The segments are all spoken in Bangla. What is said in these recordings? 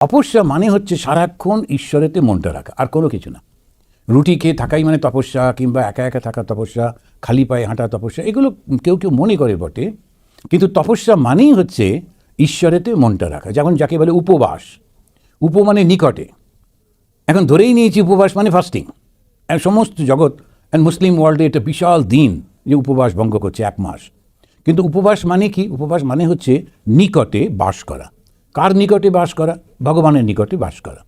তপস্যা মানে হচ্ছে সারাক্ষণ ঈশ্বরেতে মনটা রাখা, আর কোনো কিছু না। রুটি খেয়ে থাকাই মানে তপস্যা, কিংবা একা একা থাকা তপস্যা, খালি পায়ে হাঁটা তপস্যা, এগুলো কেউ কেউ মনে করে বটে, কিন্তু তপস্যা মানেই হচ্ছে ঈশ্বরেতে মনটা রাখা। যেমন যাকে বলে উপবাস, মানে নিকটে। এখন ধরেই নিয়েছি উপবাস মানে ফাস্টিং, সমস্ত জগৎ মুসলিম ওয়ার্ল্ডে এটা বিশাল দিন যে উপবাস ভঙ্গ করছে 1 মাস। কিন্তু উপবাস মানে কি? উপবাস মানে হচ্ছে নিকটে বাস করা। কার নিকটে বাস করা? ভগবানের নিকটে বাস করা।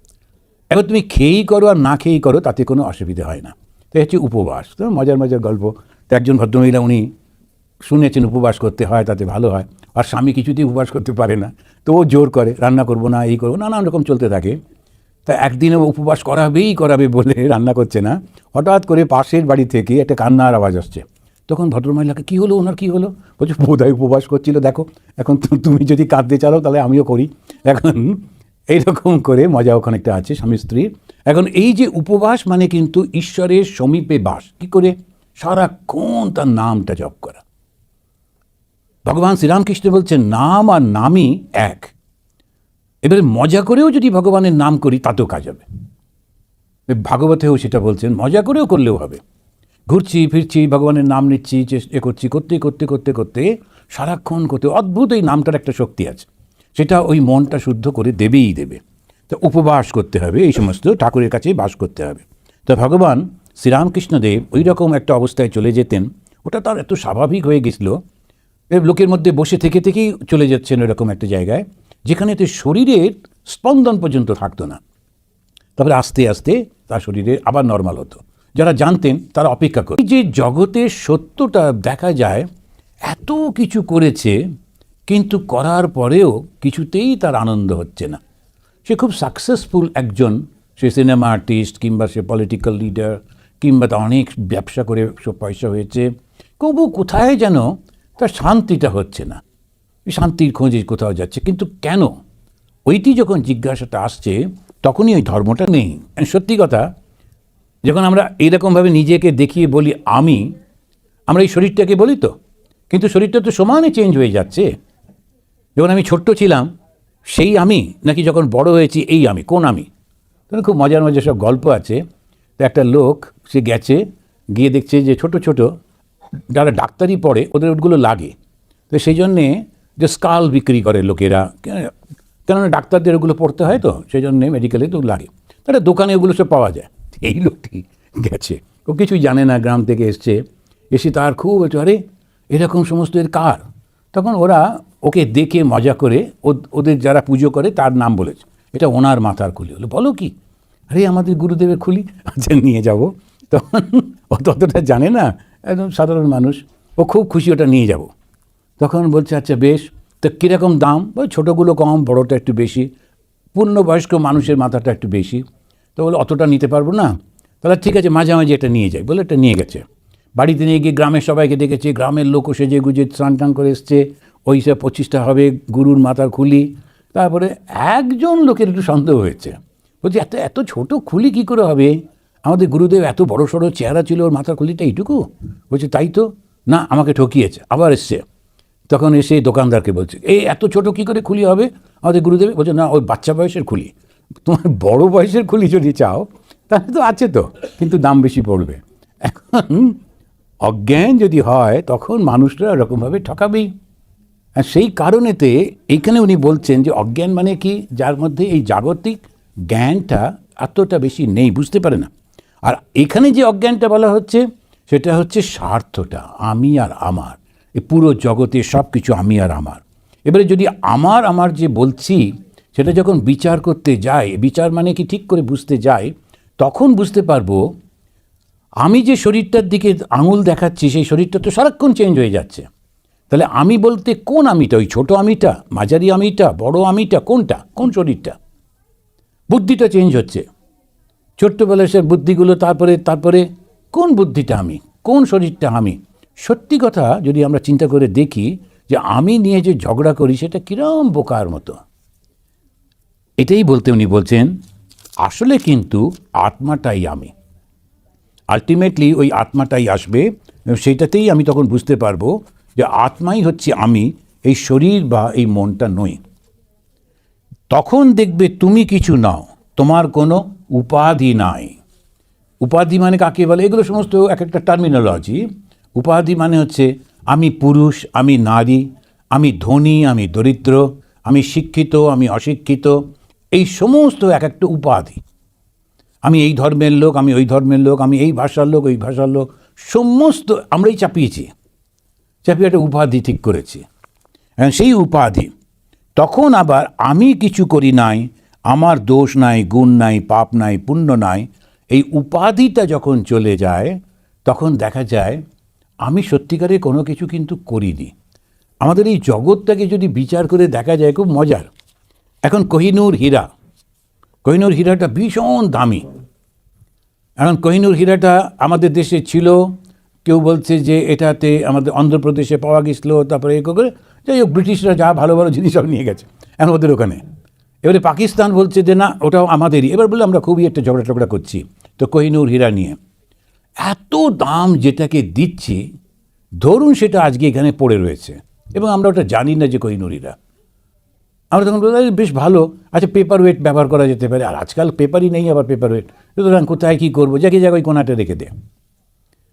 এবার তুমি খেয়েই করো আর না খেয়েই করো, তাতে কোনো অসুবিধা হয় না। তো হচ্ছে উপবাস। তো মজার মজার গল্প। তো একজন ভদ্রমহিলা, উনি শুনেছেন উপবাস করতে হয়, তাতে ভালো হয়। আর স্বামী কিছুতেই উপবাস করতে পারে না, তো ও জোর করে, রান্না করবো না, এই করবো, নানান রকম চলতে থাকে। তা একদিনে উপবাস করাবে বলে রান্না করছে না, হঠাৎ করে পাশের বাড়ি থেকে একটা কান্নার আওয়াজ আসছে। তখন ভদ্রমহিলাকে, কী হলো, ওনার কী হলো? বলছে, বোধহয় উপবাস করছিল, দেখো এখন তুমি যদি কাঁদতে চাও তাহলে আমিও করি। এখন এইরকম করে মজা ওখানে একটা আছে স্বামী স্ত্রীর। এখন এই যে উপবাস মানে কিন্তু ঈশ্বরের সমীপে বাস। কি করে? সারাক্ষণ তার নামটা জপ করা। ভগবান শ্রীরামকৃষ্ণ বলছেন, নাম আর নামই এক। এবারে মজা করেও যদি ভগবানের নাম করি তাতেও কাজ হবে। ভাগবতেও সেটা বলছেন, মজা করেও করলেও হবে। ঘুরছি ফিরছি, ভগবানের নাম নিচ্ছি, চেষ্টা করছি, করতে করতে করতে করতে সারাক্ষণ করতে, অদ্ভুত এই নামটার একটা শক্তি আছে, সেটা ওই মনটা শুদ্ধ করে দেবেই দেবে। তো উপবাস করতে হবে, এই সমস্ত ঠাকুরের কাছে বাস করতে হবে। তো ভগবান শ্রীরামকৃষ্ণদেব ওই রকম একটা অবস্থায় চলে যেতেন, ওটা তার এত স্বাভাবিক হয়ে গেছিল, লোকের মধ্যে বসে থেকে থেকেই চলে যাচ্ছেন এরকম একটা জায়গায় যেখানে তো শরীরের স্পন্দন পর্যন্ত থাকতো না। তারপরে আস্তে আস্তে তার শরীরে আবার নর্মাল হতো। যারা জানতেন তারা অপেক্ষা করত। যে জগতের সত্যটা দেখা যায়, এত কিছু করেছে কিন্তু করার পরেও কিছুতেই তার আনন্দ হচ্ছে না। সে খুব সাকসেসফুল একজন, সে সিনেমা আর্টিস্ট, কিংবা সে পলিটিক্যাল লিডার, কিংবা তা অনেক ব্যবসা করে সব পয়সা হয়েছে, তবু কোথায় যেন তার শান্তিটা হচ্ছে না। শান্তির খোঁজে কোথাও যাচ্ছে, কিন্তু কেন? ওইটি যখন জিজ্ঞাসাটা আসছে তখনই ওই ধর্মটা নেই। সত্যি কথা, যখন আমরা এইরকমভাবে নিজেকে দেখিয়ে বলি আমরা এই শরীরটাকে বলি তো, কিন্তু শরীরটা তো সমানে চেঞ্জ হয়ে যাচ্ছে। যখন আমি ছোট্ট ছিলাম সেই আমি, নাকি যখন বড় হয়েছি এই আমি, কোন আমি? তখন খুব মজার মজার সব গল্প আছে। তো একটা লোক, সে গেছে, গিয়ে দেখছে যে ছোট ছোট যারা ডাক্তারি পড়ে ওদের ওগুলো লাগে, তো সেই জন্যে যে স্কাল বিক্রি করে লোকেরা, কেননা ডাক্তারদের ওগুলো পড়তে হয়, তো সেই জন্যে মেডিকেলে তো লাগে, তাহলে দোকানে ওগুলো সব পাওয়া যায়। এই লোকটি গেছে, ও কিছুই জানে না, গ্রাম থেকে এসে তার খুব একটু, আরে এরকম সমস্ত এর কার? তখন ওরা ওকে দেখে মজা করে ওদের যারা পুজো করে তার নাম বলেছে, এটা ওনার মাথার খুলি। হলো, বলো কি? আরে আমাদের গুরুদেবের খুলি, আচ্ছা নিয়ে যাব। তখন ও ততটা জানে না, একদম সাধারণ মানুষ, ও খুব খুশি, ওটা নিয়ে যাব। তখন বলছে, আচ্ছা বেশ, তো কীরকম দাম? ছোটোগুলো কম, বড়োটা একটু বেশি, পূর্ণবয়স্ক মানুষের মাথাটা একটু বেশি। তো বলে, অতটা নিতে পারবো না। তাহলে ঠিক আছে, মাঝামাঝি এটা নিয়ে যাই। বলে এটা নিয়ে গেছে, বাড়িতে নিয়ে গিয়ে গ্রামের সবাইকে ডেকেছে, গ্রামের লোকও সেজে গুজে স্নান টান করে এসছে, ওই সব 25টা হবে গুরুর মাথার খুলি। তারপরে একজন লোকের একটু সন্দেহ হয়েছে, বলছে এত এত ছোটো খুলি কী করে হবে? আমাদের গুরুদেব এত বড় সড়ো চেহারা ছিল, ওর মাথার খুলিটা এইটুকু। বলছে তাই তো না, আমাকে ঠকিয়েছে। আবার এসছে, তখন এসে দোকানদারকে বলছে, এই এত ছোটো কী করে খুলি হবে আমাদের গুরুদেব? বলছে না, ওই বাচ্চা বয়সের খুলি। তোমার বড় বয়সের খুলি যদি চাও তাহলে তো আছে তো, কিন্তু দাম বেশি পড়বে। এখন অজ্ঞান যদি হয় তখন মানুষরা এরকমভাবে ঠকাবেই। আর সেই কারণেতে এইখানে উনি বলছেন যে অজ্ঞান মানে কি? যার মধ্যে এই জাগতিক জ্ঞানটা এতটা বেশি নেই, বুঝতে পারে না। আর এখানে যে অজ্ঞানটা বলা হচ্ছে সেটা হচ্ছে স্বার্থটা, আমি আর আমার, এই পুরো জগতে সব কিছু আমি আর আমার। এবারে যদি আমার যে বলছি সেটা যখন বিচার করতে যাই, বিচার মানে কি ঠিক করে বুঝতে যাই, তখন বুঝতে পারবো আমি যে শরীরটার দিকে আঙুল দেখাচ্ছি সেই শরীরটা তো সারাক্ষণ চেঞ্জ হয়ে যাচ্ছে। তাহলে আমি বলতে কোন আমিটা? ওই ছোটো আমিটা, মাঝারি আমিটা, বড় আমিটা, কোনটা? কোন শরীরটা? বুদ্ধিটা চেঞ্জ হচ্ছে, ছোট্টবেলায় সে বুদ্ধিগুলো, তারপরে কোন বুদ্ধিটা আমি, কোন শরীরটা আমি? সত্যি কথা যদি আমরা চিন্তা করে দেখি যে আমি নিয়ে যে ঝগড়া করি সেটা কিরম বোকার মতো। এটাই বলতে উনি বলছেন, আসলে কিন্তু আত্মাটাই আমি। আলটিমেটলি ওই আত্মাটাই আসবে, সেইটাতেই আমি তখন বুঝতে পারবো যে আত্মাই হচ্ছে আমি, এই শরীর বা এই মনটা নই। তখন দেখবে তুমি কিছু নাও, তোমার কোনো উপাধি নাই। উপাধি মানে কাকে বলে? এগুলো সমস্ত এক একটা টার্মিনোলজি। উপাধি মানে হচ্ছে আমি পুরুষ, আমি নারী, আমি ধনী, আমি দরিদ্র, আমি শিক্ষিত, আমি অশিক্ষিত, এই সমস্ত এক একটা উপাধি। আমি এই ধর্মের লোক, আমি ওই ধর্মের লোক, আমি এই ভাষার লোক, ওই ভাষার লোক, সমস্ত আমরাই চাপিয়ে একটা উপাধি ঠিক করেছি। সেই উপাধি, তখন আবার আমি কিছু করি নাই, আমার দোষ নাই, গুণ নাই, পাপ নাই, পুণ্য নাই, এই উপাধিটা যখন চলে যায় তখন দেখা যায় আমি সত্যিকারে কোনো কিছু কিন্তু করিনি। আমাদের এই জগৎটাকে যদি বিচার করে দেখা যায় খুব মজার। এখন কোহিনূর হীরাটা ভীষণ দামি। এখন কোহিনূর হীরাটা আমাদের দেশে ছিল, কেউ বলছে যে এটাতে আমাদের অন্ধ্রপ্রদেশে পাওয়া গেছিলো, তারপরে এ করে যাই হোক ব্রিটিশরা যা ভালো ভালো জিনিস সব নিয়ে গেছে এখন ওদের ওখানে। এবারে পাকিস্তান বলছে যে না ওটাও আমাদেরই। এবার বলে আমরা খুবই একটা ঝগড়া করছি তো কোহিনূর হীরা নিয়ে। এত দাম যেটাকে দিচ্ছি, ধরুন সেটা আজকে এখানে পড়ে রয়েছে এবং আমরা ওটা জানি না যে কোহিনূর হীরা। আমরা তখন বলি বেশ ভালো, আচ্ছা পেপার ওয়েট ব্যবহার করা যেতে পারে। আর আজকাল পেপারই নেই আবার পেপার ওয়েট, সুতরাং কোথায় কী করবো, যাকে জায়গায় কোনাটা রেখে দে।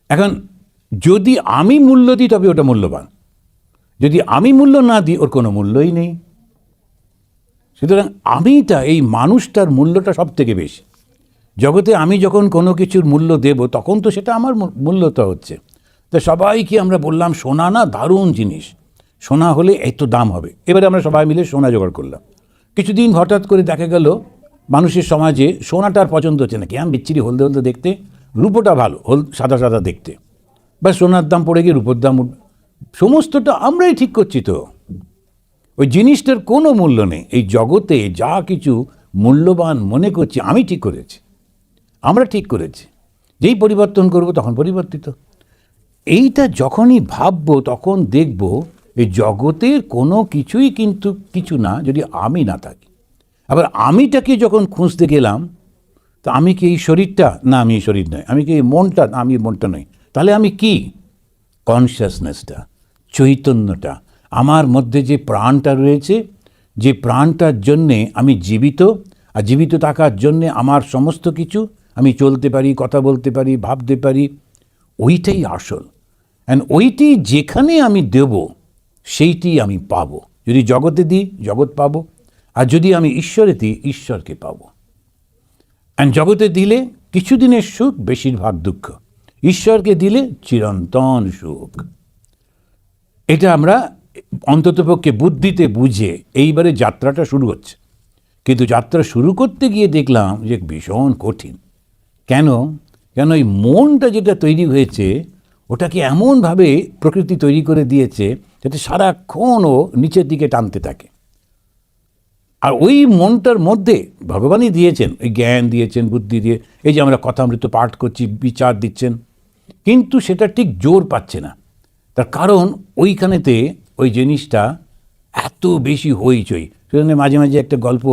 এখন যদি আমি মূল্য দিই তবে ওটা মূল্যবান, যদি আমি মূল্য না দিই ওর কোনো মূল্যই নেই। সুতরাং আমিটা, এই মানুষটার মূল্যটা সব থেকে বেশি জগতে। আমি যখন কোনো কিছুর মূল্য দেব তখন তো সেটা আমার মূল্যটা হচ্ছে। তো সবাইকে আমরা বললাম সোনা না দারুণ জিনিস, সোনা হলে এত দাম হবে। এবারে আমরা সবাই মিলে সোনা জোগাড় করলাম। কিছুদিন হঠাৎ করে দেখা গেল মানুষের সমাজে সোনাটার পছন্দ হচ্ছে না, কেমন বিচ্ছিরি হলদে দেখতে, রূপোটা ভালো, সাদা দেখতে, বা সোনার দাম পড়ে গিয়ে রূপোর দাম উঠবে। সমস্তটা আমরাই ঠিক করছি তো, ওই জিনিসটার কোনো মূল্য নেই। এই জগতে যা কিছু মূল্যবান মনে করছি আমি ঠিক করেছি, আমরা ঠিক করেছি। যেই পরিবর্তন করব তখন পরিবর্তিত। এইটা যখনই ভাববো তখন দেখব এই জগতের কোনো কিছুই কিন্তু কিছু না যদি আমি না থাকি। আবার আমিটাকে যখন খুঁজতে গেলাম, তো আমি কি এই শরীরটা? না আমি এই শরীর নয়। আমি কি এই মনটা? না আমি মনটা নই। তাহলে আমি কি? কনসিয়াসনেসটা, চৈতন্যটা, আমার মধ্যে যে প্রাণটা রয়েছে, যে প্রাণটার জন্যে আমি জীবিত, আর জীবিত থাকার জন্যে আমার সমস্ত কিছু, আমি চলতে পারি, কথা বলতে পারি, ভাবতে পারি, ওইটাই আসল। অ্যান্ড ওইটি যেখানে আমি দেব সেইটি আমি পাবো। যদি জগতে দিই জগৎ পাবো, আর যদি আমি ঈশ্বরে দিই ঈশ্বরকে পাবো। অ্যান্ড জগতে দিলে কিছুদিনের সুখ, বেশিরভাগ দুঃখ। ঈশ্বরকে দিলে চিরন্তন সুখ। এটা আমরা অন্ততপক্ষে বুদ্ধিতে বুঝে এইবারে যাত্রাটা শুরু হচ্ছে। কিন্তু যাত্রা শুরু করতে গিয়ে দেখলাম যে ভীষণ কঠিন। কেন? এই মনটা যেটা তৈরি হয়েছে ওটাকে এমনভাবে প্রকৃতি তৈরি করে দিয়েছে যাতে সারাক্ষণ ও নিচের দিকে টানতে থাকে। আর ওই মনটার মধ্যে ভগবানই দিয়েছেন, ওই জ্ঞান দিয়েছেন, বুদ্ধি দিয়ে, এই যে আমরা কথামৃত পাঠ করছি, বিচার দিচ্ছেন, কিন্তু সেটা ঠিক জোর পাচ্ছে না। তার কারণ ওইখানেতে ওই জিনিসটা এত বেশি হইচই। সেজন্য মাঝে মাঝে একটা গল্প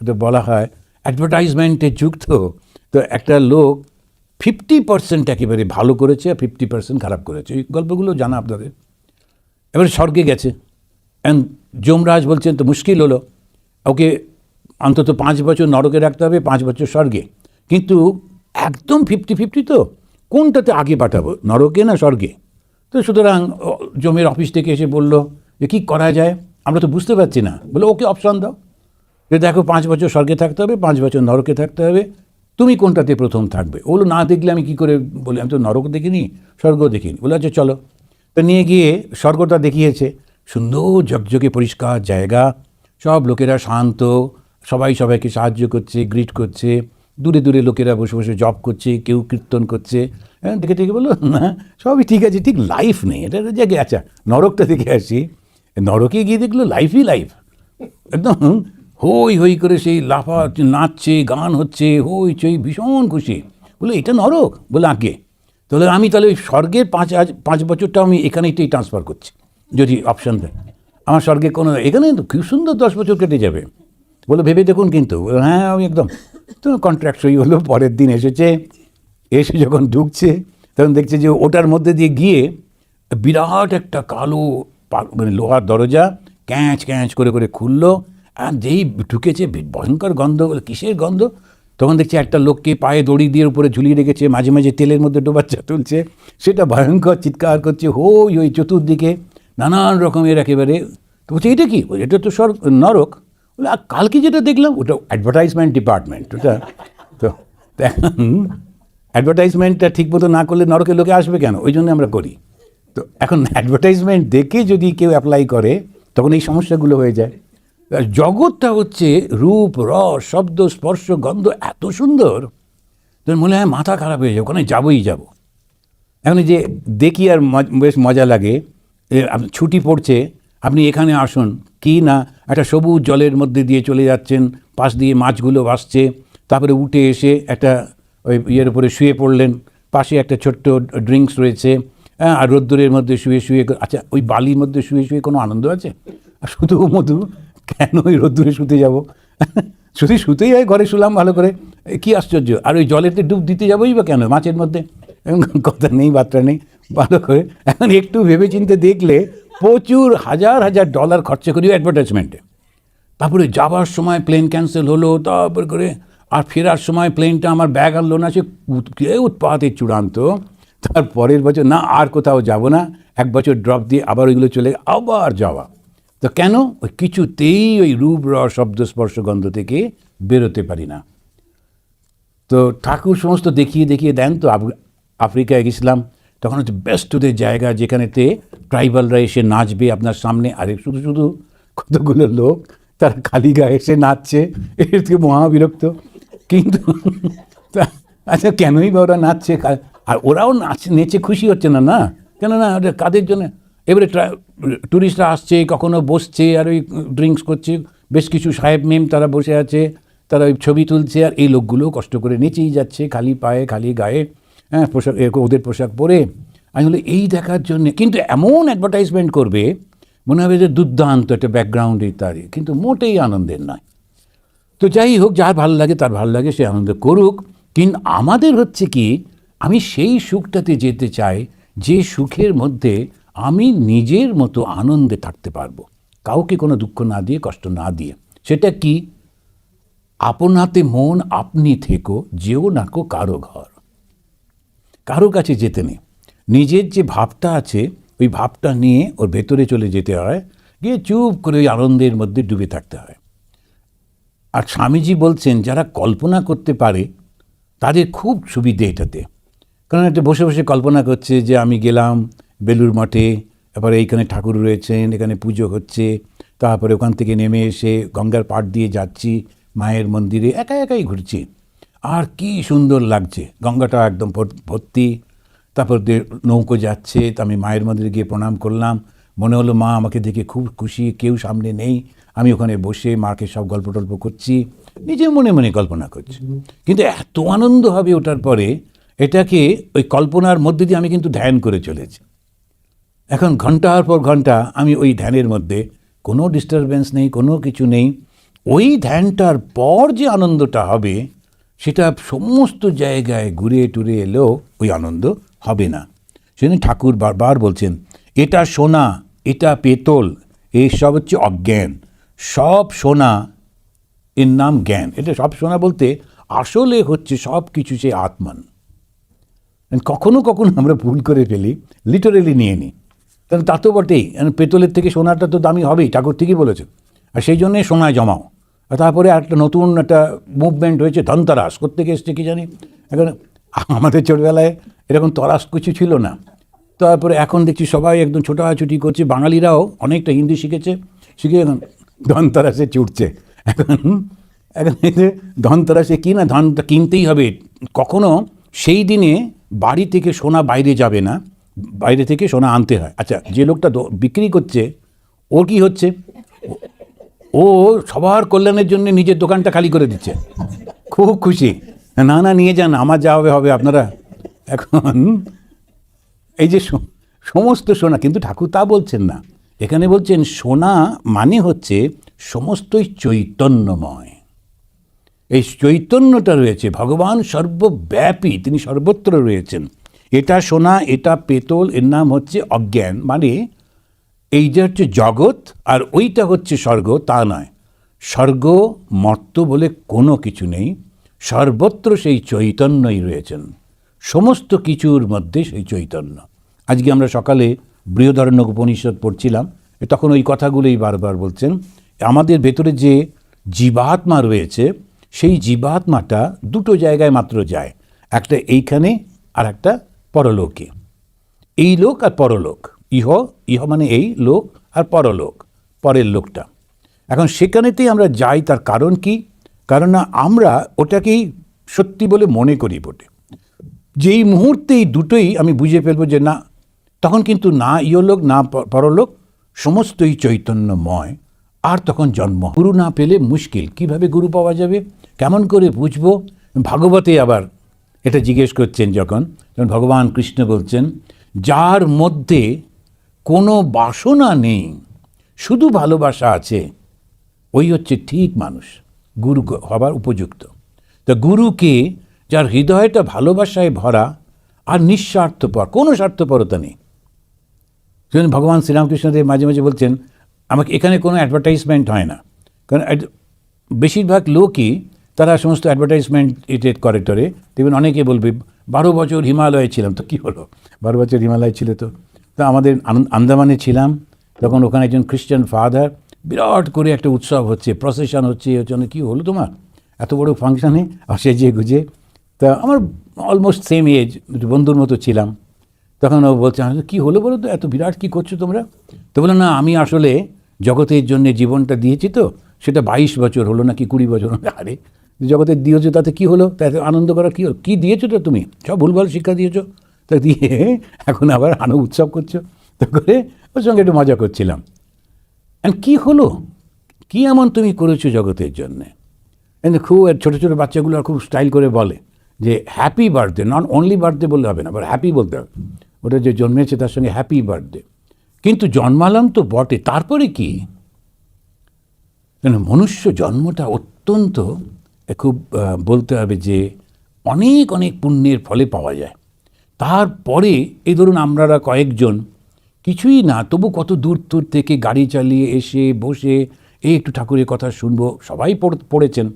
এটা বলা হয়, অ্যাডভার্টাইজমেন্টের যুগ তো একটা লোক 50% একেবারে ভালো করেছে আর 50% খারাপ করেছে। এই গল্পগুলো জানা আপনাদের। এবারে স্বর্গে গেছে, অ্যান্ড যমরাজ বলছেন তো মুশকিল হলো, ওকে অন্তত 5 বছর নরকে রাখতে হবে, 5 বছর স্বর্গে। কিন্তু একদম 50-50 তো, কোনটাতে আগে পাঠাবো, নরকে না স্বর্গে? তো সুতরাং জমের অফিস থেকে এসে বলল যে কী করা যায়, আমরা তো বুঝতে পারছি না। বলে ওকে অপশান দাও, যে দেখো 5 বছর স্বর্গে থাকতে হবে, 5 বছর নরকে থাকতে হবে, তুমি কোনটাতে প্রথম থাকবে? ওগুলো না দেখলে আমি কী করে বলি, আমি তো নরক দেখিনি, স্বর্গও দেখিনি। বলে আচ্ছা চলো। তো নিয়ে গিয়ে স্বর্গটা দেখিয়েছে, সুন্দর ঝকঝকে পরিষ্কার জায়গা, সব লোকেরা শান্ত, সবাই সবাইকে সাহায্য করছে, গ্রিট করছে, দূরে দূরে লোকেরা বসে বসে জব করছে, কেউ কীর্তন করছে। দেখে বললো না সবই ঠিক আছে, ঠিক লাইফ নেই এটা জায়গায়। আচ্ছা নরকটা দেখে আসি। নরকে গিয়ে দেখলো লাইফই লাইফ, একদম হই হই করে সেই লাফা নাচছে, গান হচ্ছে, হই চই, ভীষণ খুশি। বলে এটা নরক? বলে আগে। তাহলে আমি তাহলে ওই স্বর্গের 5 বছরটা আমি এখানেইটাই ট্রান্সফার করছি, যদি অপশান দেয়। আমার স্বর্গে কোনো, এখানে তো খুব সুন্দর 10 বছর কেটে যাবে। বলে ভেবে দেখুন। কিন্তু হ্যাঁ আমি একদম, তো কন্ট্রাক্ট সই হলো। পরের দিন এসে যখন ঢুকছে তখন দেখছে যে ওটার মধ্যে দিয়ে গিয়ে বিরাট একটা কালো মানে লোহার দরজা ক্যাঁচ ক্যাঁচ করে খুললো। আর যেই ঢুকেছে ভয়ঙ্কর গন্ধ, কিসের গন্ধ, তখন দেখছি একটা লোককে পায়ে দড়ি দিয়ে উপরে ঝুলিয়ে রেখেছে, মাঝে মাঝে তেলের মধ্যে ডোবাচ্চা তুলছে, সেটা ভয়ঙ্কর চিৎকার করছে, হই ওই চতুর্দিকে নানান রকমের একেবারে। তো বলছে এটা কি, এটা তো নরক। বলে আর কালকে যেটা দেখলাম ওটা অ্যাডভার্টাইজমেন্ট ডিপার্টমেন্ট, ওটা তো এখন অ্যাডভার্টাইজমেন্টটা ঠিক মতো না করলে নরকে লোকে আসবে কেন, ওই জন্য আমরা করি। তো এখন অ্যাডভার্টাইজমেন্ট দেখে যদি কেউ অ্যাপ্লাই করে তখন এই সমস্যাগুলো হয়ে যায়। জগৎটা হচ্ছে রূপ, রস, শব্দ, স্পর্শ, গন্ধ এত সুন্দর, তোর মনে হয় মাথা খারাপ হয়ে যাবে, ওখানে যাবই যাব। এখন যে দেখি আর বেশ মজা লাগে, ছুটি পড়ছে, আপনি এখানে আসুন, কি না একটা সবুজ জলের মধ্যে দিয়ে চলে যাচ্ছেন, পাশ দিয়ে মাছগুলো ভাসছে, তারপরে উঠে এসে একটা ওই ইয়ের উপরে শুয়ে পড়লেন, পাশে একটা ছোট্ট ড্রিঙ্কস রয়েছে, হ্যাঁ, আর রোদ্দুরের মধ্যে শুয়ে শুয়ে, আচ্ছা ওই বালির মধ্যে শুয়ে শুয়ে কোনো আনন্দ আছে? আর শুধু মধু কেন ওই রোদ্দুরে শুতে যাব? শুধু শুতেই হয়, ঘরে শুলাম ভালো করে, কী আশ্চর্য। আর ওই জলেতে ডুব দিতে যাবোই বা কেন মাছের মধ্যে? কথা নেই, বার্তা নেই, ভালো করে। এখন একটু ভেবেচিন্তে দেখলে প্রচুর হাজার হাজার ডলার খরচা করি অ্যাডভার্টাইজমেন্টে। তারপরে যাবার সময় প্লেন ক্যান্সেল হলো, তারপর করে আর ফেরার সময় প্লেনটা আমার ব্যাগ আনলো না, সে উৎপাতের চূড়ান্ত। তার পরের বছর না, আর কোথাও যাব না, এক বছর ড্রপ দিয়ে আবার ওইগুলো চলে আবার যাওয়া। তো কেন? ওই কিছুতেই ওই রূপ, রস, শব্দ, স্পর্শ, গন্ধ থেকে বেরোতে পারি না। তো ঠাকুর সমস্ত দেখিয়ে দেখিয়ে দেন। তো আফ্রিকায় গেছিলাম, তখন হচ্ছে বেস্ট ওদের জায়গা, যেখানেতে ট্রাইবালরা এসে নাচবে আপনার সামনে, আর শুধু শুধু কতগুলো লোক তারা খালি গায়ে এসে নাচছে, এর থেকে মহাবিরক্ত। কিন্তু আচ্ছা কেনই বা ওরা নাচছে? আর ওরাও নেচে খুশি হচ্ছে না, না কেননা ওটা কাদের জন্য? এবারে ট্যুরিস্টরা আসছে, কখনো বসছে আর ওই ড্রিঙ্কস করছে, বেশ কিছু সাহেব মেম তারা বসে আছে, তারা ওই ছবি তুলছে, আর এই লোকগুলো কষ্ট করে নেচেই যাচ্ছে খালি পায়ে খালি গায়ে, হ্যাঁ, পোশাক ওদের পোশাক পরে। আমি বলি এই দেখার জন্যে, কিন্তু এমন অ্যাডভার্টাইজমেন্ট করবে মনে হবে যে দুর্দান্ত একটা ব্যাকগ্রাউন্ড ইত্যাদি, কিন্তু মোটেই আনন্দের নয়। তো যাই হোক, যার ভালো লাগে তার ভালো লাগে, সে আনন্দ করুক। কিন্তু আমাদের হচ্ছে কি, আমি সেই সুখটাতে যেতে চাই যে সুখের মধ্যে আমি নিজের মতো আনন্দে থাকতে পারবো, কাউকে কোনো দুঃখ না দিয়ে, কষ্ট না দিয়ে। সেটা কি? আপনাতে মন আপনি থেকো, যেও নাকো কারো ঘর। কারো কাছে যেতে নেই, নিজের যে ভাবটা আছে ওই ভাবটা নিয়ে ওর ভেতরে চলে যেতে হয়, গিয়ে চুপ করে ওই আনন্দের মধ্যে ডুবে থাকতে হয়। আর স্বামীজি বলছেন যারা কল্পনা করতে পারে তাদের খুব সুবিধে এটাতে। কারণ এটা বসে বসে কল্পনা করছে যে আমি গেলাম বেলুড় মঠে, এবারে এইখানে ঠাকুর রয়েছেন, এখানে পুজো হচ্ছে, তারপরে ওখান থেকে নেমে এসে গঙ্গার পাড় দিয়ে যাচ্ছি মায়ের মন্দিরে, একা একাই ঘুরছি, আর কি সুন্দর লাগছে, গঙ্গাটা একদম ভর্তি। তারপর নৌকো যাচ্ছে, তা আমি মায়ের মন্দিরে গিয়ে প্রণাম করলাম, মনে হলো মা আমাকে দেখে খুব খুশি, কেউ সামনে নেই, আমি ওখানে বসে মাকে সব গল্প টল্প করছি, নিজে মনে মনে কল্পনা করছি। কিন্তু এত আনন্দ হবে ওটার পরে, এটাকে ওই কল্পনার মধ্যে দিয়ে আমি কিন্তু ধ্যান করে চলেছি। এখন ঘন্টার পর ঘন্টা আমি ওই ধ্যানের মধ্যে, কোনো ডিস্টারবেন্স নেই, কোনো কিছু নেই। ওই ধ্যানটার পর যে আনন্দটা হবে সেটা সমস্ত জায়গায় ঘুরে টুরে এলেও ওই আনন্দ হবে না। সেজন্য ঠাকুর বারবার বলছেন, এটা সোনা, এটা পেতল, এইসব হচ্ছে অজ্ঞান, সব সোনা এর নাম জ্ঞান। এটা সব সোনা বলতে আসলে হচ্ছে সব কিছু সে আত্মান। কখনো কখনো আমরা ভুল করে ফেলি, লিটারেলি নিয়ে নিই, কারণ তা তো বটেই, পেতলের থেকে সোনাটা তো দামি হবেই, ঠাকুর ঠিকই বলেছেন। আর সেই জন্যে সোনায় জমাও। আর তারপরে একটা নতুন একটা মুভমেন্ট হয়েছে ধনতেরাস, কোত্থেকে এসছে কি জানি। এখন আমাদের ছোটবেলায় এরকম তরাস কিছু ছিল না, তারপরে এখন দেখছি সবাই একদম ছোটাছুটি করছে, বাঙালিরাও অনেকটা হিন্দি শিখেছে, শিখে এখন ধনতেরাসে ছুটছে। এখন ধনতেরাসে কি না, ধনটা কিনতেই হবে। কখনো সেই দিনে বাড়ি থেকে সোনা বাইরে যাবে না, বাইরে থেকে সোনা আনতে হয়। আচ্ছা, যে লোকটা বিক্রি করছে ওর কি হচ্ছে, ও সবার কল্যাণের জন্য নিজের দোকানটা খালি করে দিচ্ছে, খুব খুশি, না না নিয়ে যান, আমার যা হবে হবে আপনারা। এখন এই যে সমস্ত সোনা, কিন্তু ঠাকুর তা বলছেন না, এখানে বলছেন সোনা মানে হচ্ছে সমস্তই চৈতন্যময়। এই চৈতন্যটা রয়েছে, ভগবান সর্বব্যাপী, তিনি সর্বত্র রয়েছেন। এটা সোনা, এটা পেতল, এর নাম হচ্ছে অজ্ঞান। মানে এই যে হচ্ছে জগৎ আর ওইটা হচ্ছে স্বর্গ, তা নয়। স্বর্গ মর্ত বলে কোনো কিছু নেই, সর্বত্র সেই চৈতন্যই রয়েছেন, সমস্ত কিছুর মধ্যে সেই চৈতন্য। আজকে আমরা সকালে বৃহদারণ্যক উপনিষদ পড়ছিলাম, তখন ওই কথাগুলোই বারবার বলছেন। আমাদের ভেতরে যে জীবাত্মা রয়েছে, সেই জীবাত্মাটা দুটো জায়গায় মাত্র যায়, একটা এইখানে আর একটা পরলোকে। এই লোক আর পরলোক, ইহ মানে এই লোক, আর পরলোক পরের লোকটা। এখন সেখানেতেই আমরা যাই, তার কারণ কি? কারণ না আমরা ওটাকেই সত্যি বলে মনে করি বটে। যেই মুহূর্তে এই দুটোই আমি বুঝে ফেলবো যে না, তখন কিন্তু না ইহলোক না পরলোক, সমস্তই চৈতন্যময়, আর তখন জন্ম। গুরু না পেলে মুশকিল। কিভাবে গুরু পাওয়া যাবে, কেমন করে বুঝবো? ভাগবতে আবার এটা জিজ্ঞেস করছেন যখন ভগবান কৃষ্ণ বলছেন, যার মধ্যে কোনো বাসনা নেই, শুধু ভালোবাসা আছে, ওই হচ্ছে ঠিক মানুষ, গুরু হবার উপযুক্ত। তা গুরুকে, যার হৃদয়টা ভালোবাসায় ভরা আর নিঃস্বার্থপর, কোনো স্বার্থপরতা নেই। সেজন্য ভগবান শ্রীরামকৃষ্ণদেব মাঝে মাঝে বলছেন, আমাকে এখানে কোনো অ্যাডভার্টাইজমেন্ট হয় না, কারণ বেশিরভাগ লোকই তারা সমস্ত অ্যাডভার্টাইজমেন্ট করে টরে। দেখবেন অনেকে বলবে 12 বছর হিমালয়ে ছিলাম। তো কী হলো, 12 বছর হিমালয় ছিল? তো আমাদের আন্দামানে ছিলাম, তখন ওখানে একজন খ্রিস্টান ফাদার, বিরাট করে একটা উৎসব হচ্ছে, প্রসেশন হচ্ছে, কী হলো তোমার এত বড় ফাংশানে সেজে গুজে? তা আমার অলমোস্ট সেম এজ, বন্ধুর মতো ছিলাম। তখন ও বলছে, কী হলো বলো তো, এত বিরাট কী করছো তোমরা? তো বললো, না আমি আসলে জগতের জন্য জীবনটা দিয়েছি, তো সেটা 22 বছর হলো নাকি 20 বছর হলো। আরে জগতে দিয়েছো, তাতে কী হলো? তাতে আনন্দ করা কী হলো? কী দিয়েছো তো তুমি? সব ভুলভাল শিক্ষা দিয়েছো। তা দিয়ে এখন আবার উৎসব করছো। তো করে ওর সঙ্গে একটু মজা করছিলাম। কী হলো, কী এমন তুমি করেছো জগতের জন্যে? খুব ছোটো ছোটো বাচ্চাগুলো খুব স্টাইল করে বলে যে happy birthday, not only birthday বললে হবে না, আবার হ্যাপি বলতে হবে। ওটা যে জন্মেছে তার সঙ্গে হ্যাপি বার্থডে। কিন্তু জন্মালাম তো বটে, তারপরে কি? মনুষ্য জন্মটা অত্যন্ত খুব বলতে হবে যে অনেক অনেক পুণ্যের ফলে পাওয়া যায়। তারপরে এই ধরুন আমরা কয়েকজন কিছুই না, তবু কত দূর দূর থেকে গাড়ি চালিয়ে এসে বসে একটু ঠাকুরের কথা শুনবো, সবাই পড়েছেন,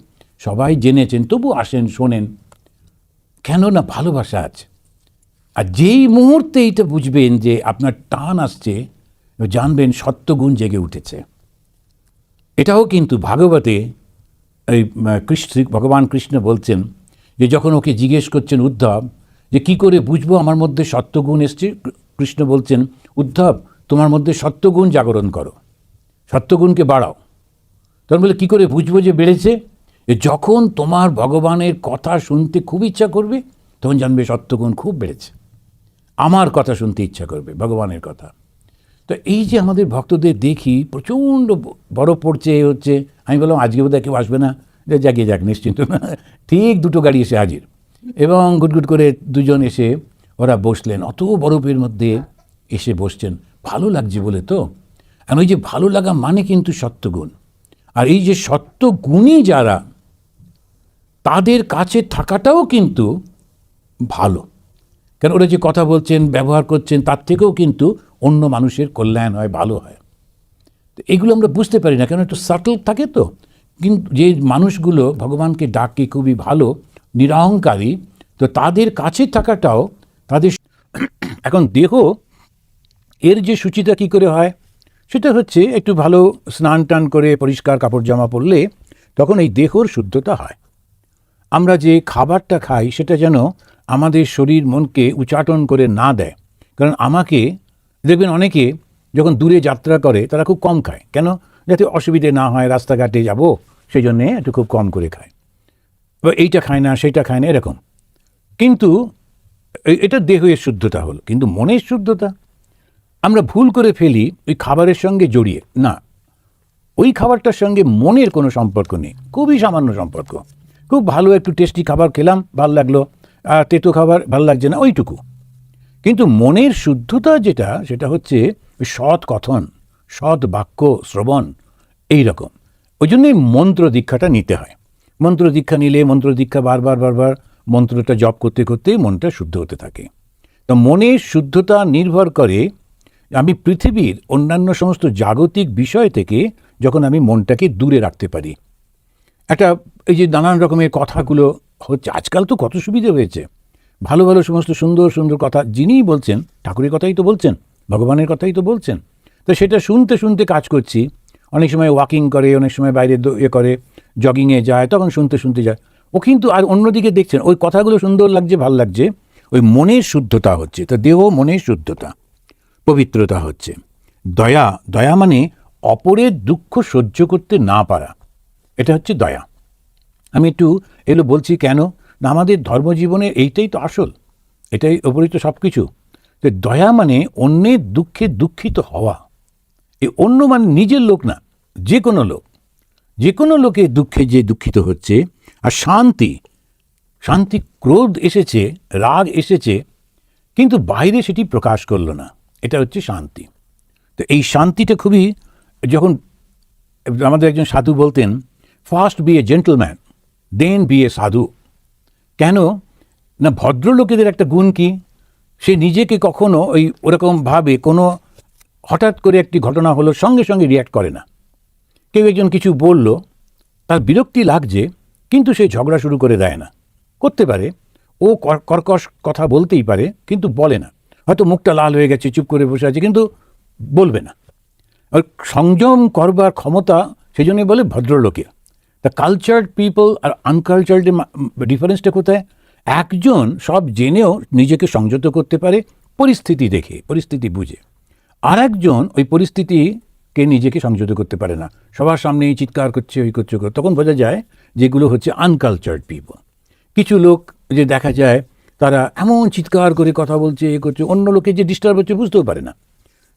সবাই জেনেছেন, তবু আসেন, শোনেন। কেন না? ভালোবাসা আছে। আর যেই মুহূর্তে এইটা বুঝবেন যে আপনার টান আসছে, জানবেন সত্যগুণ জেগে উঠেছে। এটাও কিন্তু ভাগবতে এই ভগবান কৃষ্ণ বলছেন যে যখন ওকে জিজ্ঞেস করছেন উদ্ধব যে কি করে বুঝবো আমার মধ্যে সত্যগুণ এসছে, কৃষ্ণ বলছেন, উদ্ধব তোমার মধ্যে সত্যগুণ জাগরণ করো, সত্যগুণকে বাড়াও। তখন বলে কী করে বুঝবো যে বেড়েছে? যখন তোমার ভগবানের কথা শুনতে খুব ইচ্ছা করবে, তখন জানবে সত্যগুণ খুব বেড়েছে, আমার কথা শুনতে ইচ্ছা করবে, ভগবানের কথা। তো এই যে আমাদের ভক্তদের দেখি প্রচণ্ড বরফ পড়ছে, হচ্ছে, আমি বললাম আজকে বোধহয় কেউ আসবে না, জাগিয়ে যাক নিশ্চিন্ত না। ঠিক 2টো গাড়ি এসে হাজির, এবং গুটগুট করে 2জন এসে ওরা বসলেন, অত বরফের মধ্যে এসে বসছেন, ভালো লাগছে বলে। তো আর ওই যে ভালো লাগা মানে কিন্তু সত্যগুণ। আর এই যে সত্যগুণী যারা, তাদের কাছে থাকাটাও কিন্তু ভালো, কারণ ওরা যে কথা বলছেন, ব্যবহার করছেন, তার থেকেও কিন্তু অন্য মানুষের কল্যাণ হয়, ভালো হয়। তো এগুলো আমরা বুঝতে পারি না, কেন একটু সাটল থাকে। তো কিন্তু যে মানুষগুলো ভগবানকে ডাকে, খুবই ভালো, নিরহংকারী, তো তাদের কাছে থাকাটাও তাদের। এখন দেহ এর যে সূচিতা কী করে হয়, সেটা হচ্ছে একটু ভালো স্নান টান করে পরিষ্কার কাপড় জামা পরলে তখন এই দেহর শুদ্ধতা হয়। আমরা যে খাবারটা খাই সেটা যেন আমাদের শরীর মনকে উচাটন করে না দেয়। কারণ আমাকে দেখবেন অনেকে যখন দূরে যাত্রা করে তারা খুব কম খায়, কেন? যাতে অসুবিধে না হয়, রাস্তাঘাটে যাব সেই জন্যে একটু খুব কম করে খায়, বা এইটা খায় না সেইটা খায় না, এরকম। কিন্তু এটা দেহের শুদ্ধতা হলো, কিন্তু মনের শুদ্ধতা আমরা ভুল করে ফেলি ওই খাবারের সঙ্গে জড়িয়ে। না, ওই খাবারটার সঙ্গে মনের কোনো সম্পর্ক নেই, খুবই সামান্য সম্পর্ক। খুব ভালো একটু টেস্টি খাবার খেলাম, ভালো লাগলো, আর তেতো খাবার ভালো লাগছে না, ওইটুকু। কিন্তু মনের শুদ্ধতা যেটা, সেটা হচ্ছে সৎ কথন, সৎ বাক্য শ্রবণ, এই রকম। ওই জন্যই মন্ত্র দীক্ষাটা নিতে হয়। মন্ত্র দীক্ষা নিলে, মন্ত্র দীক্ষা বারবার মন্ত্রটা জপ করতে করতে মনটা শুদ্ধ হতে থাকে। তো মনের শুদ্ধতা নির্ভর করে আমি পৃথিবীর অন্যান্য সমস্ত জাগতিক বিষয় থেকে যখন আমি মনটাকে দূরে রাখতে পারি। একটা এই যে নানান রকমের কথাগুলো হচ্ছে, আজকাল তো কত সুবিধা হয়েছে, ভালো ভালো সমস্ত সুন্দর সুন্দর কথা যিনিই বলছেন, ঠাকুরের কথাই তো বলছেন, ভগবানের কথাই তো বলছেন, তো সেটা শুনতে শুনতে কাজ করছি। অনেক সময় ওয়াকিং করে, অনেক সময় বাইরে করে, জগিংয়ে যায়, তখন শুনতে শুনতে যায়। ও কিন্তু আর অন্যদিকে দেখছেন ওই কথাগুলো সুন্দর লাগছে, ভাল লাগছে, ওই মনের শুদ্ধতা হচ্ছে, তো দেহ মনের শুদ্ধতা, পবিত্রতা হচ্ছে। দয়া, দয়া মানে অপরের দুঃখ সহ্য করতে না পারা, এটা হচ্ছে দয়া। আমি একটু এগুলো বলছি কেন না, আমাদের ধর্মজীবনে এইটাই তো আসল, এটাই ওপরই তো সব কিছু। তো দয়া মানে অন্যের দুঃখে দুঃখিত হওয়া। এই অন্য মানে নিজের লোক না, যে কোনো লোক, যে কোনো লোকের দুঃখে যে দুঃখিত হচ্ছে। আর শান্তি, শান্তি, ক্রোধ এসেছে, রাগ এসেছে, কিন্তু বাইরে সেটি প্রকাশ করলো না, এটা হচ্ছে শান্তি। তো এই শান্তিটা খুবই, যখন আমাদের একজন সাধু বলতেন, first be a gentleman then be a সাধু। কেন না, ভদ্রলোকেদের একটা গুণ কি, সে নিজেকে কখনো ওই ওরকমভাবে কোনো হঠাৎ করে একটি ঘটনা হলো সঙ্গে সঙ্গে রিয়্যাক্ট করে না। কেউ একজন কিছু বলল, তার বিরক্তি লাগছে, কিন্তু সে ঝগড়া শুরু করে দেয় না। করতে পারে, ও কর্কশ কথা বলতেই পারে, কিন্তু বলে না। হয়তো মুখটা লাল হয়ে গেছে, চুপ করে বসে আছে, কিন্তু বলবে না। আর সংযম করবার ক্ষমতা, সেই জন্যই বলে ভদ্রলোকের। দ্য কালচার্ড পিপল আর আনকালচার্ডের ডিফারেন্সটা কোথায়? একজন সব জেনেও নিজেকে সংযত করতে পারে পরিস্থিতি দেখে, পরিস্থিতি বুঝে। আর একজন ওই পরিস্থিতিকে নিজেকে সংযত করতে পারে না, সবার সামনেই চিৎকার করছে, ওই করছে, তখন বোঝা যায় যেগুলো হচ্ছে আনকালচার্ড পিপল। কিছু লোক যে দেখা যায় তারা এমন চিৎকার করে কথা বলছে, এ করছে, অন্য লোকে যে ডিস্টার্ব হচ্ছে বুঝতেও পারে না।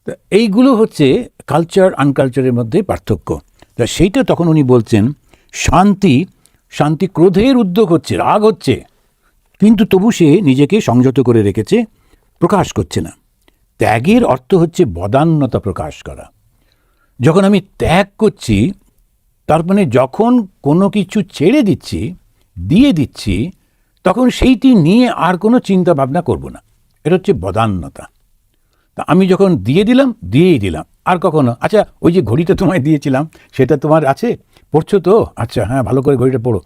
তা এইগুলো হচ্ছে কালচার আনকালচারের মধ্যে পার্থক্য। তা সেইটা তখন উনি বলছেন, শান্তি, শান্তি ক্রোধের উদ্যোগ হচ্ছে, রাগ হচ্ছে, কিন্তু তবু সে নিজেকে সংযত করে রেখেছে, প্রকাশ করছে না। ত্যাগের অর্থ হচ্ছে বদান্যতা প্রকাশ করা। যখন আমি ত্যাগ করছি, তার মানে যখন কোনো কিছু ছেড়ে দিচ্ছি, দিয়ে দিচ্ছি, তখন সেইটি নিয়ে আর কোনো চিন্তা ভাবনা করব না, এটা হচ্ছে বদান্যতা। তা আমি যখন দিয়ে দিলাম, দিয়েই দিলাম, আর কখনো আচ্ছা ওই যে ঘড়িটা তোমায় দিয়েছিলাম সেটা তোমার আছে, পড়ছো তো, আচ্ছা হ্যাঁ ভালো করে ঘড়িটা পড়ো।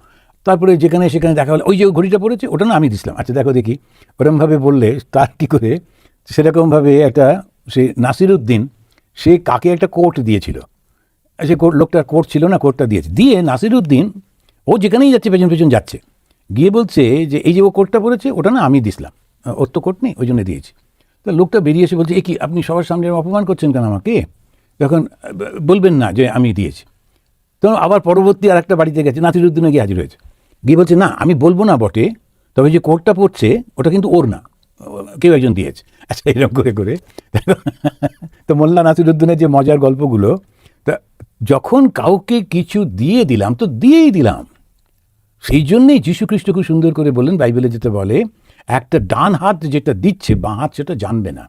তারপরে যেখানে সেখানে দেখা হলো ওই যে ঘড়িটা পড়েছে ওটা না আমি দিছিলাম, আচ্ছা দেখো দেখি, ওরকমভাবে বললে তার কী করে। সেরকমভাবে একটা সে নাসিরুদ্দিন, সে কাকে একটা কোট দিয়েছিল, সে লোকটার কোট ছিল না, কোটটা দিয়েছে, দিয়ে নাসিরুদ্দিন ও যেখানেই যাচ্ছে পেছন পেছন যাচ্ছে, গিয়ে বলছে যে এই যে ও কোটটা পড়েছে ওটা না আমি দিছিলাম, ওর তো কোট নেই ওই জন্য দিয়েছি। তো লোকটা বেরিয়ে এসে বলছে, এ কি আপনি সবার সামনে অপমান করছেন কেন আমাকে, তখন বলবেন না যে আমি দিয়েছি। তখন আবার পরবর্তী আর একটা বাড়িতে গেছে, নাসিরুদ্দিনে গিয়ে হাজির হয়েছে, গিয়ে বলছে না আমি বলবো না বটে, তবে যে কোটটা পড়ছে ওটা কিন্তু ওর না, কেউ একজন দিয়েছে। আচ্ছা এরকম করে করে তো মোল্লা নাসিরুদ্দিনের যে মজার গল্পগুলো, তা যখন কাউকে কিছু দিয়ে দিলাম তো দিয়েই দিলাম। সেই জন্যেই যীশুখ্রিস্ট খুব সুন্দর করে বললেন, বাইবেলে যেটা বলে, একটা ডান হাত যেটা দিচ্ছে বাঁ হাত সেটা জানবে না।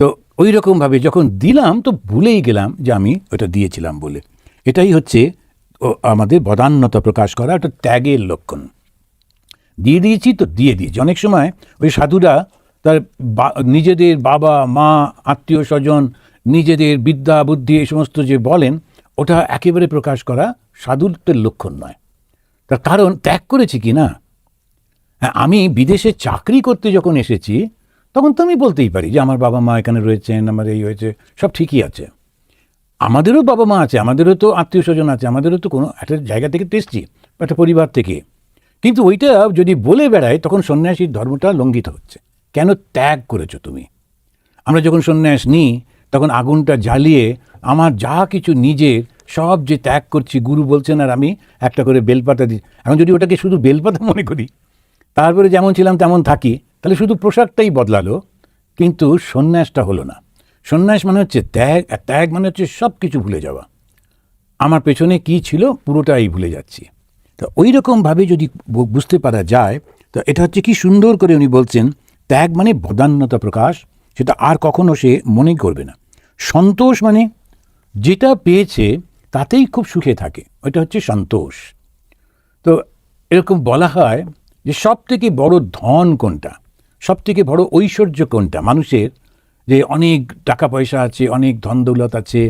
তো ওই রকমভাবে যখন দিলাম তো ভুলেই গেলাম যে আমি ওটা দিয়েছিলাম বলে। এটাই হচ্ছে আমাদের বদান্যতা প্রকাশ করা, একটা ত্যাগের লক্ষণ। দিয়ে দিয়েছি তো দিয়ে দিয়েছি। অনেক সময় ওই সাধুরা তার নিজেদের বাবা মা আত্মীয় স্বজন, নিজেদের বিদ্যা বুদ্ধি এই সমস্ত যে বলেন, ওটা একেবারে প্রকাশ করা সাধুত্বের লক্ষণ নয়। তার কারণ ত্যাগ করেছি কি না। হ্যাঁ, আমি বিদেশে চাকরি করতে যখন এসেছি তখন তো আমি বলতেই পারি যে আমার বাবা মা এখানে রয়েছেন, আমার এই হয়েছে, সব ঠিকই আছে, আমাদেরও বাবা মা আছে, আমাদেরও তো আত্মীয় স্বজন আছে, আমাদেরও তো কোনো একটা জায়গা থেকে এসেছি, একটা পরিবার থেকে। কিন্তু ওইটা যদি বলে বেড়ায় তখন সন্ন্যাসীর ধর্মটা লঙ্ঘিত হচ্ছে। কেন ত্যাগ করেছো তুমি? আমরা যখন সন্ন্যাস নিই তখন আগুনটা জ্বালিয়ে আমার যা কিছু নিজের সব যে ত্যাগ করছি, গুরু বলছেন আর আমি একটা করে বেলপাতা দিই। এখন যদি ওটাকে শুধু বেলপাতা মনে করি, তারপরে যেমন ছিলাম তেমন থাকি, তাহলে শুধু পোশাকটাই বদলালো, কিন্তু সন্ন্যাসটা হলো না। সন্ন্যাস মানে হচ্ছে ত্যাগ, আর ত্যাগ মানে হচ্ছে সব কিছু ভুলে যাওয়া। আমার পেছনে কি ছিল পুরোটাই ভুলে যাচ্ছি। তো ওই রকমভাবে যদি বুঝতে পারা যায়, তো এটা হচ্ছে কি সুন্দর করে উনি বলছেন, ত্যাগ মানে বদান্যতা প্রকাশ, সেটা আর কখনো সে মনে করবে না। সন্তোষ মানে যেটা পেয়েছে তাতেই খুব সুখে থাকে, ওইটা হচ্ছে সন্তোষ। তো এরকম বলা হয় যে সব থেকে বড় ধন কোনটা, সব থেকে বড় ঐশ্বর্য কোনটা মানুষের, যে অনেক টাকা পয়সা আছে, অনেক ধন দৌলত আছে,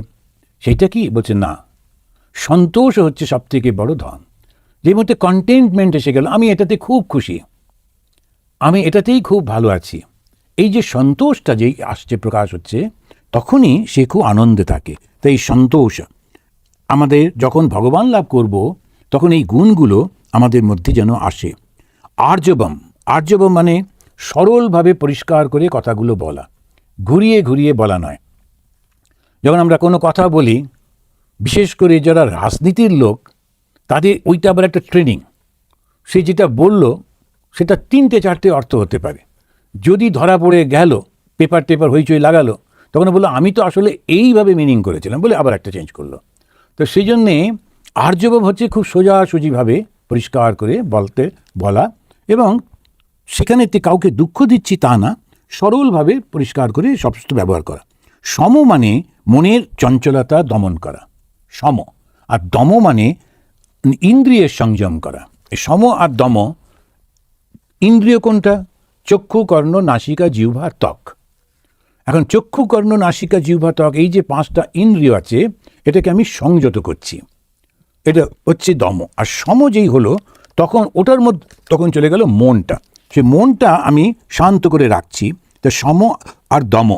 সেইটা কি? বলছে না, সন্তোষ হচ্ছে সবথেকে বড় ধন। যে মধ্যে কন্টেন্টমেন্ট এসে গেল, আমি এটাতে খুব খুশি, আমি এটাতেই খুব ভালো আছি, এই যে সন্তোষটা যেই আসছে, প্রকাশ হচ্ছে, তখনই সে খুব আনন্দে থাকে। তাই এই সন্তোষ আমাদের যখন ভগবান লাভ করব, তখন এই গুণগুলো আমাদের মধ্যে যেন আসে। আর্যবম, আর্যবম মানে সরলভাবে পরিষ্কার করে কথাগুলো বলা, ঘুরিয়ে ঘুরিয়ে বলা নয়। যখন আমরা কোনো কথা বলি, বিশেষ করে যারা রাজনীতির লোক, তাদের ওইটা আবার একটা ট্রেনিং। সে যেটা বলল সেটা 3-4টে অর্থ হতে পারে। যদি ধরা পড়ে গেল, পেপার টেপার হইচই লাগালো, তখন বললো আমি তো আসলে এইভাবে মিনিং করেছিলাম, বলে আবার একটা চেঞ্জ করলো। তো সেই জন্যে আর্যবম হচ্ছে খুব সোজাসুজিভাবে পরিষ্কার করে বলা, এবং সেখানে কাউকে দুঃখ দিচ্ছি তা না, সরলভাবে পরিষ্কার করে শব্দ ব্যবহার করা। সম মানে মনের চঞ্চলতা দমন করা, সম। আর দম মানে ইন্দ্রিয়ের সংযম করা। সম আর দম, ইন্দ্রিয় কোনটা? চক্ষু, কর্ণ, নাসিকা, জিহ্বা, ত্বক। এখন চক্ষু, কর্ণ, নাসিকা, জিহ্বা, ত্বক, এই যে 5টা ইন্দ্রিয় আছে, এটাকে আমি সংযত করছি, এটা হচ্ছে দম। আর সম যেই হলো, তখন ওটার মধ্যে তখন চলে গেল মনটা, সে মনটা আমি শান্ত করে রাখছি। তো সম আর দম।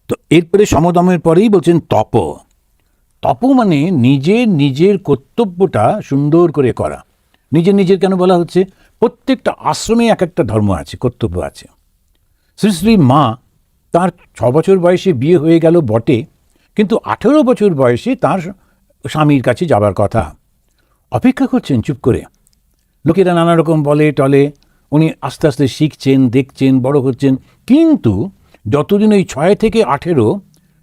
তো এরপরে সমদমের পরেই বলছেন তপ। তপ মানে নিজের কর্তব্যটা সুন্দর করে করা। নিজের কেন বলা হচ্ছে? প্রত্যেকটা আশ্রমে এক একটা ধর্ম আছে, কর্তব্য আছে। শ্রী শ্রী মা, তার 6 বছর বয়সে বিয়ে হয়ে গেল বটে, কিন্তু 18 বছর বয়সে তার স্বামীর কাছে যাবার কথা। অপেক্ষা করছেন চুপ করে, লোকেরা নানা রকম বলে টলে, উনি আস্তে আস্তে শিখছেন, দেখছেন, বড় হচ্ছেন। কিন্তু যতদিন ওই 6 থেকে 18,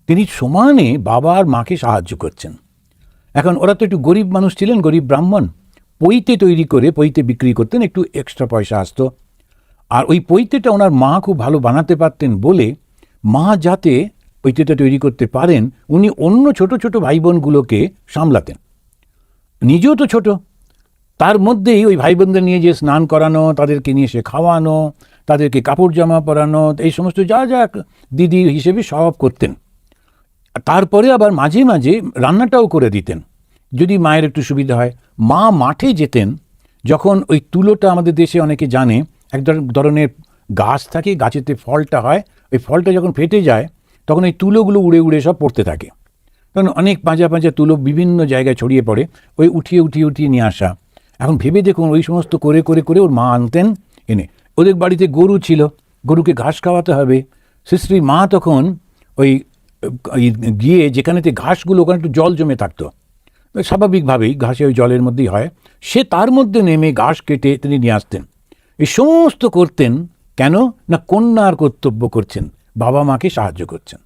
তিনি সমানে বাবা আর মাকে সাহায্য করছেন। এখন ওরা তো একটু গরিব মানুষ ছিলেন, গরিব ব্রাহ্মণ, পৈতে তৈরি করে পৈতে বিক্রি করতেন, একটু এক্সট্রা পয়সা আসতো। আর ওই পৈতেটা ওনার মা খুব ভালো বানাতে পারতেন বলে, মা যাতে পৈতেটা তৈরি করতে পারেন, উনি অন্য ছোট ছোট ভাই বোনগুলোকে সামলাতেন। নিজেও তো ছোট, তার মধ্যেই ওই ভাই বোনদের নিয়ে যে স্নান করানো, তাদেরকে নিয়ে এসে খাওয়ানো, তাদেরকে কাপড় জামা পরানো, এই সমস্ত যা যা দিদি হিসেবে সব করতেন। তারপরে আবার মাঝে মাঝে রান্নাটাও করে দিতেন, যদি মায়ের একটু সুবিধা হয়। মা মাঠে যেতেন, যখন ওই তুলোটা আমাদের দেশে অনেকে জানে, এক ধরনের গাছ থাকে, গাছেতে ফলটা হয়, ওই ফলটা যখন ফেটে যায়, তখন ওই তুলোগুলো উড়ে উড়ে সব পড়তে থাকে। তখন অনেক পাঁজা পাঁজা তুলো বিভিন্ন জায়গায় ছড়িয়ে পড়ে, ওই উঠিয়ে নিয়ে আসা। এখন ভেবে দেখুন, ওই সমস্ত করে করে করে ওর মা আনতেন এনে। ওদের বাড়িতে গরু ছিল, গরুকে ঘাস খাওয়াতে হবে। শ্রী মা তখন ওই গিয়ে যেখানেতে ঘাসগুলো, ওখানে একটু জল জমে থাকতো, স্বাভাবিকভাবেই ঘাসে ওই জলের মধ্যেই হয়, সে তার মধ্যে নেমে ঘাস কেটে তিনি নিয়ে আসতেন। এই সমস্ত করতেন কেন না? কন্যার কর্তব্য করছেন, বাবা মাকে সাহায্য করছেন।